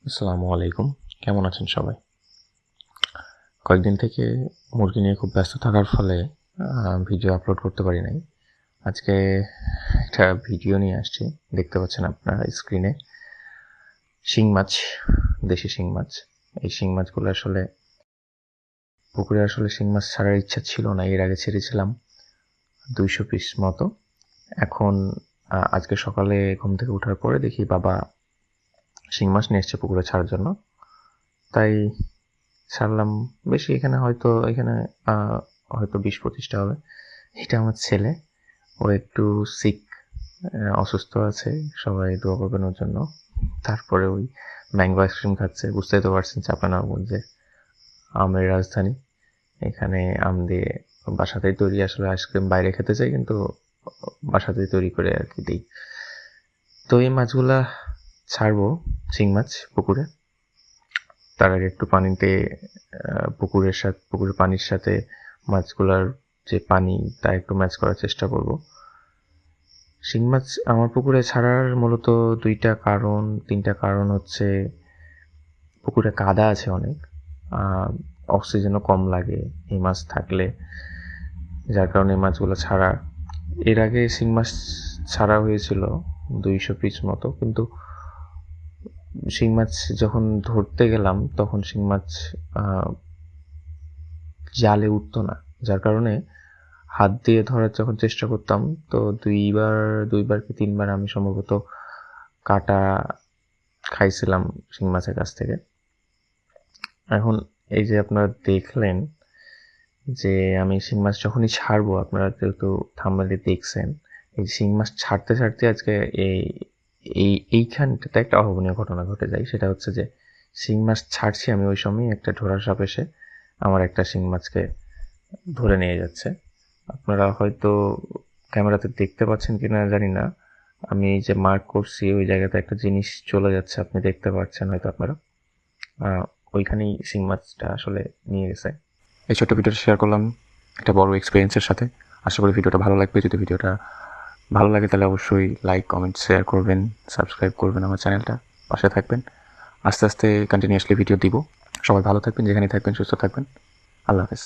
আসসালামু আলাইকুম। কেমন আছেন সবাই? কয়েকদিন থেকে মুরগি নিয়ে খুব ব্যস্ত থাকার ফলে ভিডিও আপলোড করতে পারি নাই। আজকে একটা ভিডিও নিয়ে আসছি। দেখতে পাচ্ছেন আপনারা স্ক্রিনে। শিং মাছ, দেশি শিং মাছ। এই শিং মাছগুলো আসলে পুকুরে শিং মাছ ছাড়ার ইচ্ছা ছিল না। এর আগে ছেড়েছিলাম 200 পিস মতো। এখন আজকে সকালে ঘুম থেকে ওঠার পরে দেখি বাবা শিং মাছ নিয়ে এসছে পুকুরে ছাড়ার জন্য। তাই ছাড়লাম। বেশি এখানে হয়তো 20-25টা হবে। এটা আমার ছেলে। ও একটু সিক, অসুস্থ আছে। সবাই দোয়া করবেন ওর জন্য। তারপরে ওই ম্যাঙ্গো আইসক্রিম খাচ্ছে। বুঝতেই তো পারছেন চাঁপাইনবাবগঞ্জে আমের রাজধানী। এখানে আম দিয়ে বাসাতেই তৈরি। আসলে আইসক্রিম বাইরে খেতে চাই, কিন্তু বাসাতেই তৈরি করে আর কি দিই। তো এই মাছগুলা ছাড়বো, শিং মাছ পুকুরে। তার আগে একটু পানিতে পুকুরের পানির সাথে মাছগুলার যে পানি তা একটু ম্যাচ করার চেষ্টা করব। শিং মাছ আমার পুকুরে ছাড়ার মূলত 3টা কারণ হচ্ছে পুকুরে কাদা আছে অনেক, অক্সিজেনও কম লাগে এই মাছ থাকলে, যার কারণে এই মাছগুলো ছাড়া। এর আগে শিং মাছ ছাড়া হয়েছিল 200 পিস মতো, কিন্তু শিং মাছ যখন ধরতে গেলাম তখন শিং মাছ জালে উঠতো না, যার কারণে হাত দিয়ে ধরার যখন চেষ্টা করতাম তো দুইবার কি 3বার আমি সম্ভবত কাটা খাইছিলাম শিং মাছের কাছ থেকে। এখন এই যে আপনারা দেখলেন যে আমি শিং মাছ যখনই ছাড়বো, আপনারা যেহেতু থাম্বনেলে দেখছেন, এই শিং মাছ ছাড়তে ছাড়তে আজকে এইখানটাতে একটা অভাবনীয় ঘটনা ঘটে যায়। সেটা হচ্ছে যে শিং মাছ ছাড়ছি আমি, ওই সময় একটা ঢোড়া সাপ এসে আমার একটা শিং মাছকে ধরে নিয়ে যাচ্ছে। আপনারা হয়তো ক্যামেরাতে দেখতে পাচ্ছেন কিনা জানি না, আমি যে মার্ক করছি ওই জায়গাতে একটা জিনিস চলে যাচ্ছে, আপনি দেখতে পাচ্ছেন হয়তো আপনারা। ওইখানেই শিং মাছটা আসলে নিয়ে গেছে। এই ছোট্ট ভিডিওটা শেয়ার করলাম একটা বড় এক্সপিরিয়েন্সের সাথে। আশা করি ভিডিওটা ভালো লাগবে। যদি ভিডিওটা ভালো লাগে তাহলে অবশ্যই লাইক, কমেন্ট, শেয়ার করবেন, সাবস্ক্রাইব করবেন আমার চ্যানেলটা, পাশে থাকবেন। আস্তে আস্তে কন্টিনিউয়াসলি ভিডিও দিব। সবাই ভালো থাকবেন, যেখানে থাকবেন সুস্থ থাকবেন। আল্লাহ হাফেজ।